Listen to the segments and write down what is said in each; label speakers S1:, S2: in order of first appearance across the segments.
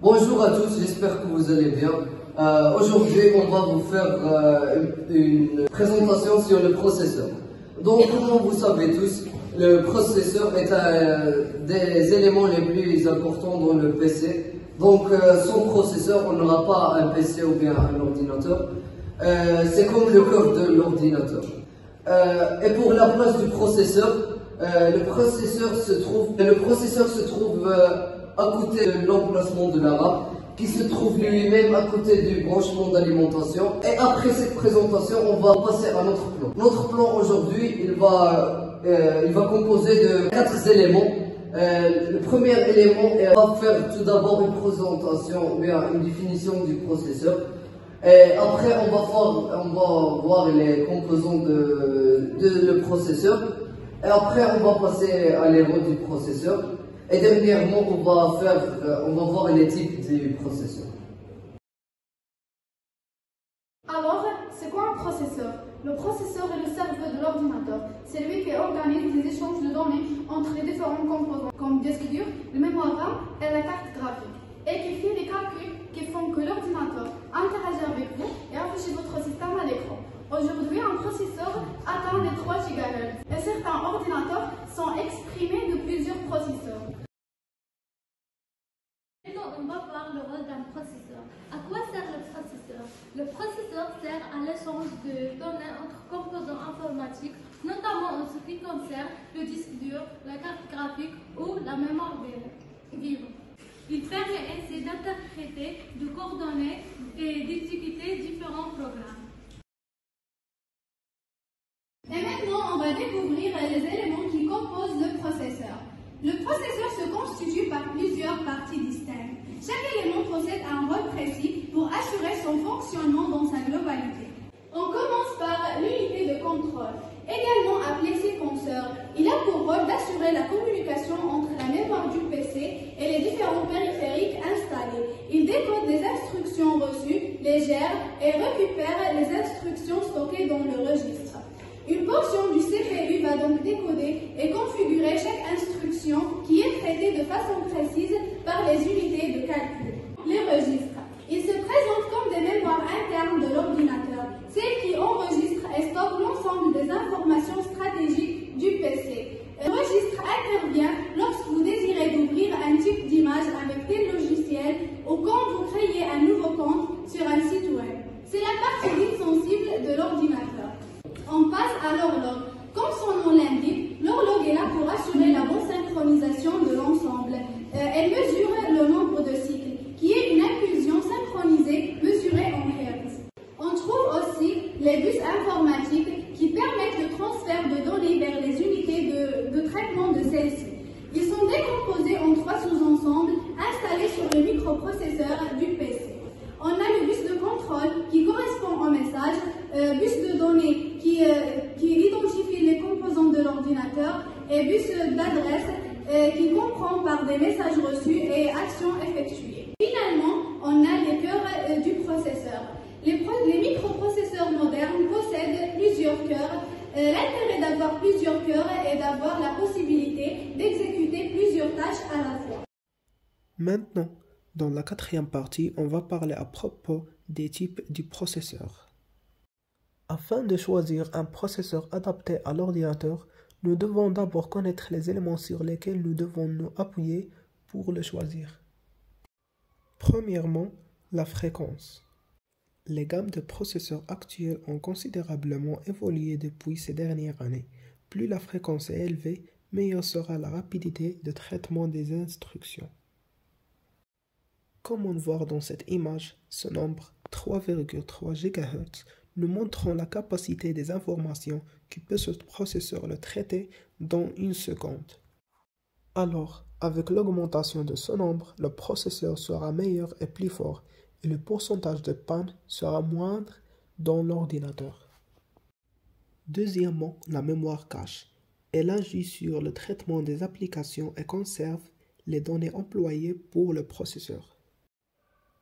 S1: Bonjour à tous, j'espère que vous allez bien. Aujourd'hui, on va vous faire une présentation sur le processeur. Donc, comme vous savez tous, le processeur est un des éléments les plus importants dans le PC. Donc, sans processeur, on n'aura pas un PC ou bien un ordinateur. C'est comme le cœur de l'ordinateur. Et pour la place du processeur, le processeur se trouve à côté de l'emplacement de la RAM, qui se trouve lui-même à côté du branchement d'alimentation. Et après cette présentation, on va passer à notre plan. Notre plan aujourd'hui, il va composer de 4 éléments. Le premier élément, on va faire tout d'abord une présentation, bien une définition du processeur. Et après, on va voir les composants de le processeur. Et après, on va passer à l'héros du processeur. Et dernièrement, on va voir les types du processeur.
S2: Alors, c'est quoi un processeur? Le processeur est le cerveau de l'ordinateur. C'est lui qui organise les échanges de données entre les différents composants, comme disque dur, le mémoire RAM et la carte graphique, et qui fait les calculs qui font que l'ordinateur interagit avec vous et affiche votre système à l'écran. Aujourd'hui, un processeur atteint les 3 GHz et certains ordinateurs sont exprimés de plusieurs processeurs.
S3: Maintenant, on va voir le rôle d'un processeur. À quoi sert le processeur? Le processeur sert à l'échange de données entre composants informatiques, notamment en ce qui concerne le disque dur, la carte graphique ou la mémoire vive. Il permet ainsi d'interpréter, de coordonner et d'exécuter différents programmes.
S2: Et maintenant, on va découvrir les éléments qui composent le processeur. Le processeur se constitue par plusieurs parties distinctes. Chaque élément possède un rôle précis pour assurer son fonctionnement dans sa globalité. On commence par l'unité de contrôle, également appelée séquenceur. Il a pour rôle d'assurer la communication entre la mémoire du PC et les différents périphériques installés. Il décode les instructions reçues, les gère et récupère les instructions stockées dans le registre. Une portion du CPU va donc décoder et configurer chaque instruction qui est traitée de façon précise par les unités de calcul. Les registres. Ils se présentent comme des mémoires internes de l'ordinateur, celles qui enregistrent et stockent l'ensemble des informations stratégiques du PC. Le registre intervient lorsque vous désirez d'ouvrir un type d'image avec tel logiciel ou quand vous créez un nouveau compte sur un site web. C'est la partie dite sensible de l'ordinateur. On passe à l'horloge. Comme son nom l'indique, l'horloge est là pour assurer la bonne synchronisation de l'ensemble. Elle mesure le nombre de cycles, qui est une impulsion synchronisée mesurée en Hertz. On trouve aussi les bus informatiques qui permettent le transfert de données vers les unités de traitement de celles-ci. Ils sont décomposés en 3 sous-ensembles installés sur le microprocesseur du PC. On a le bus de contrôle qui correspond au message, bus de données qui identifie les composants de l'ordinateur et bus d'adresse qui comprend par des messages reçus et actions effectuées. Finalement, on a les cœurs du processeur. Les microprocesseurs modernes possèdent plusieurs cœurs. L'intérêt d'avoir plusieurs cœurs est d'avoir la possibilité d'exécuter plusieurs tâches à la fois.
S4: Maintenant, dans la 4e partie, on va parler à propos des types du processeur. Afin de choisir un processeur adapté à l'ordinateur, nous devons d'abord connaître les éléments sur lesquels nous devons nous appuyer pour le choisir. Premièrement, la fréquence. Les gammes de processeurs actuels ont considérablement évolué depuis ces dernières années. Plus la fréquence est élevée, meilleure sera la rapidité de traitement des instructions. Comme on voit dans cette image, ce nombre 3,3 GHz nous montrons la capacité des informations que peut ce processeur le traiter dans une seconde. Alors, avec l'augmentation de ce nombre, le processeur sera meilleur et plus fort, et le pourcentage de panne sera moindre dans l'ordinateur. Deuxièmement, la mémoire cache. Elle agit sur le traitement des applications et conserve les données employées pour le processeur.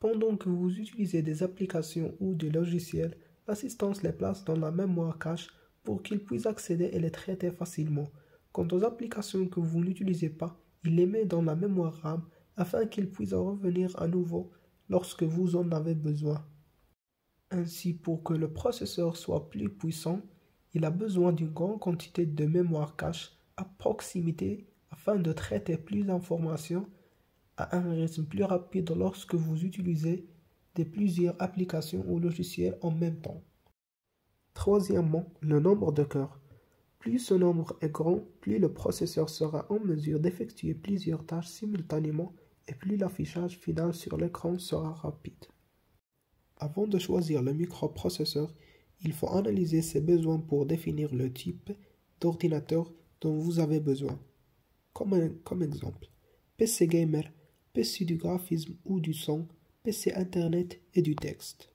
S4: Pendant que vous utilisez des applications ou des logiciels, l'assistance les place dans la mémoire cache pour qu'ils puissent accéder et les traiter facilement. Quant aux applications que vous n'utilisez pas, il les met dans la mémoire RAM afin qu'il puisse revenir à nouveau lorsque vous en avez besoin. Ainsi, pour que le processeur soit plus puissant, il a besoin d'une grande quantité de mémoire cache à proximité afin de traiter plus d'informations à un rythme plus rapide lorsque vous utilisez plusieurs applications ou logiciels en même temps. Troisièmement, le nombre de cœurs. Plus ce nombre est grand, plus le processeur sera en mesure d'effectuer plusieurs tâches simultanément et plus l'affichage final sur l'écran sera rapide. Avant de choisir le microprocesseur, il faut analyser ses besoins pour définir le type d'ordinateur dont vous avez besoin. Comme exemple, PC gamer, PC du graphisme ou du son, PC Internet et du texte.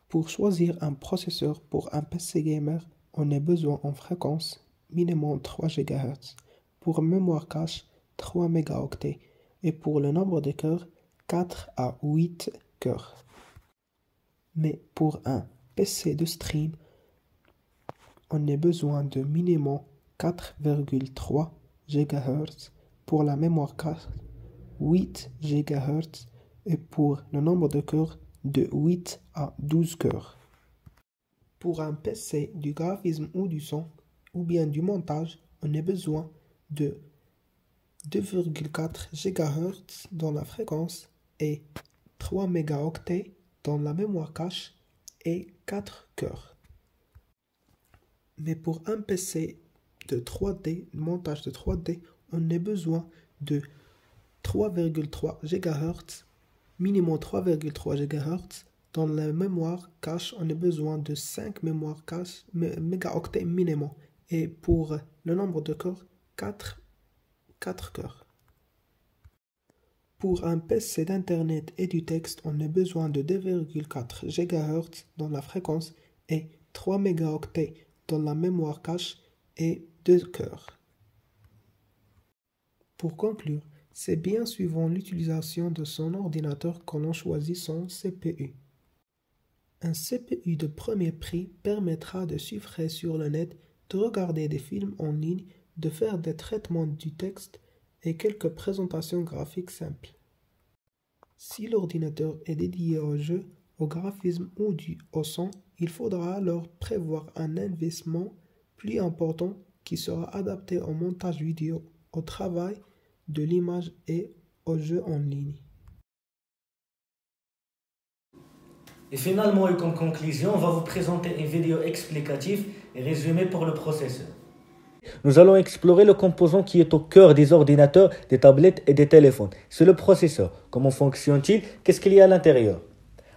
S4: Pour choisir un processeur pour un PC gamer, on a besoin en fréquence minimum 3 GHz, pour mémoire cache 3 mégaoctets et pour le nombre de cœurs 4 à 8 cœurs. Mais pour un PC de stream, on a besoin de minimum 4,3 GHz pour la mémoire cache 8 GHz et pour le nombre de cœurs de 8 à 12 cœurs. Pour un PC du graphisme ou du son, ou bien du montage, on a besoin de 2,4 GHz dans la fréquence et 3 mégaoctets dans la mémoire cache et 4 cœurs. Mais pour un PC de 3D, montage de 3D, on a besoin de 3,3 GHz, minimum 3,3 GHz. Dans la mémoire cache, on a besoin de 5 mégaoctets minimum. Et pour le nombre de cœurs, 4 cœurs. Pour un PC d'Internet et du texte, on a besoin de 2,4 GHz dans la fréquence et 3 mégaoctets dans la mémoire cache et 2 cœurs. Pour conclure, c'est bien suivant l'utilisation de son ordinateur que l'on choisit son CPU. Un CPU de premier prix permettra de surfer sur le net, de regarder des films en ligne, de faire des traitements du texte et quelques présentations graphiques simples. Si l'ordinateur est dédié au jeu, au graphisme ou au son, il faudra alors prévoir un investissement plus important qui sera adapté au montage vidéo, au travail de l'image et aux jeux en ligne.
S5: Et finalement, et comme conclusion, on va vous présenter une vidéo explicative et résumée pour le processeur. Nous allons explorer le composant qui est au cœur des ordinateurs, des tablettes et des téléphones. C'est le processeur. Comment fonctionne-t-il? Qu'est-ce qu'il y a à l'intérieur?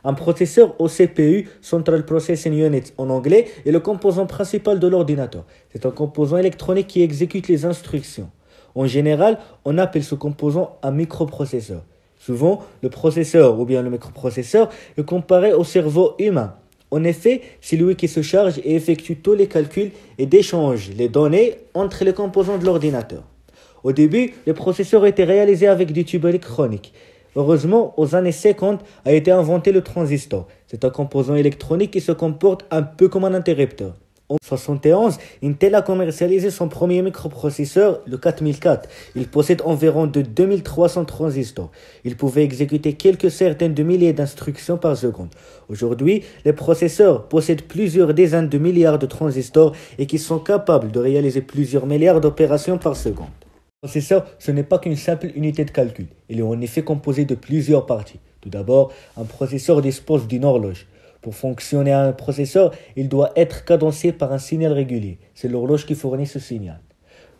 S5: Un processeur au CPU, Central Processing Unit en anglais, est le composant principal de l'ordinateur. C'est un composant électronique qui exécute les instructions. En général, on appelle ce composant un microprocesseur. Souvent, le processeur ou bien le microprocesseur est comparé au cerveau humain. En effet, c'est lui qui se charge et effectue tous les calculs et échange les données entre les composants de l'ordinateur. Au début, les processeurs étaient réalisés avec des tubes électroniques. Heureusement, aux années 50 a été inventé le transistor. C'est un composant électronique qui se comporte un peu comme un interrupteur. En 1971, Intel a commercialisé son premier microprocesseur, le 4004. Il possède environ de 2300 transistors. Il pouvait exécuter quelques centaines de milliers d'instructions par seconde. Aujourd'hui, les processeurs possèdent plusieurs dizaines de milliards de transistors et qui sont capables de réaliser plusieurs milliards d'opérations par seconde. Le processeur, ce n'est pas qu'une simple unité de calcul. Il est en effet composé de plusieurs parties. Tout d'abord, un processeur dispose d'une horloge. Pour fonctionner un processeur, il doit être cadencé par un signal régulier. C'est l'horloge qui fournit ce signal.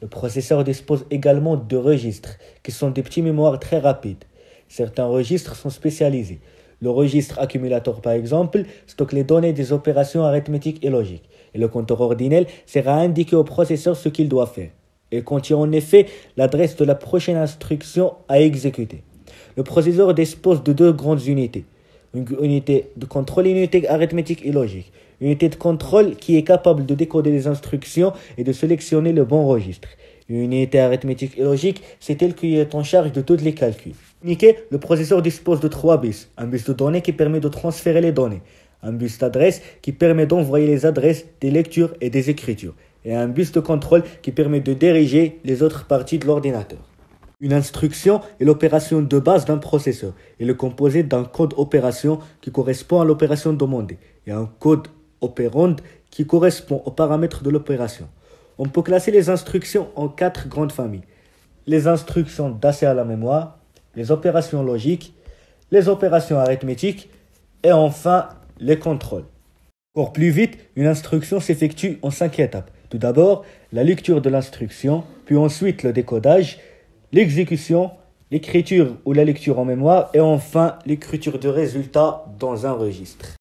S5: Le processeur dispose également de registres, qui sont des petits mémoires très rapides. Certains registres sont spécialisés. Le registre accumulateur, par exemple, stocke les données des opérations arithmétiques et logiques. Et le compteur ordinel sert à indiquer au processeur ce qu'il doit faire. Il contient en effet l'adresse de la prochaine instruction à exécuter. Le processeur dispose de deux grandes unités. Une unité de contrôle et une unité arithmétique et logique. Une unité de contrôle qui est capable de décoder les instructions et de sélectionner le bon registre. Une unité arithmétique et logique, c'est elle qui est en charge de tous les calculs. Le processeur dispose de 3 bus. Un bus de données qui permet de transférer les données. Un bus d'adresse qui permet d'envoyer les adresses des lectures et des écritures. Et un bus de contrôle qui permet de diriger les autres parties de l'ordinateur. Une instruction est l'opération de base d'un processeur. Elle est composée d'un code opération qui correspond à l'opération demandée et un code opérande qui correspond aux paramètres de l'opération. On peut classer les instructions en 4 grandes familles. Les instructions d'accès à la mémoire, les opérations logiques, les opérations arithmétiques et enfin les contrôles. Pour plus vite, une instruction s'effectue en 5 étapes. Tout d'abord, la lecture de l'instruction, puis ensuite le décodage, l'exécution, l'écriture ou la lecture en mémoire et enfin l'écriture de résultats dans un registre.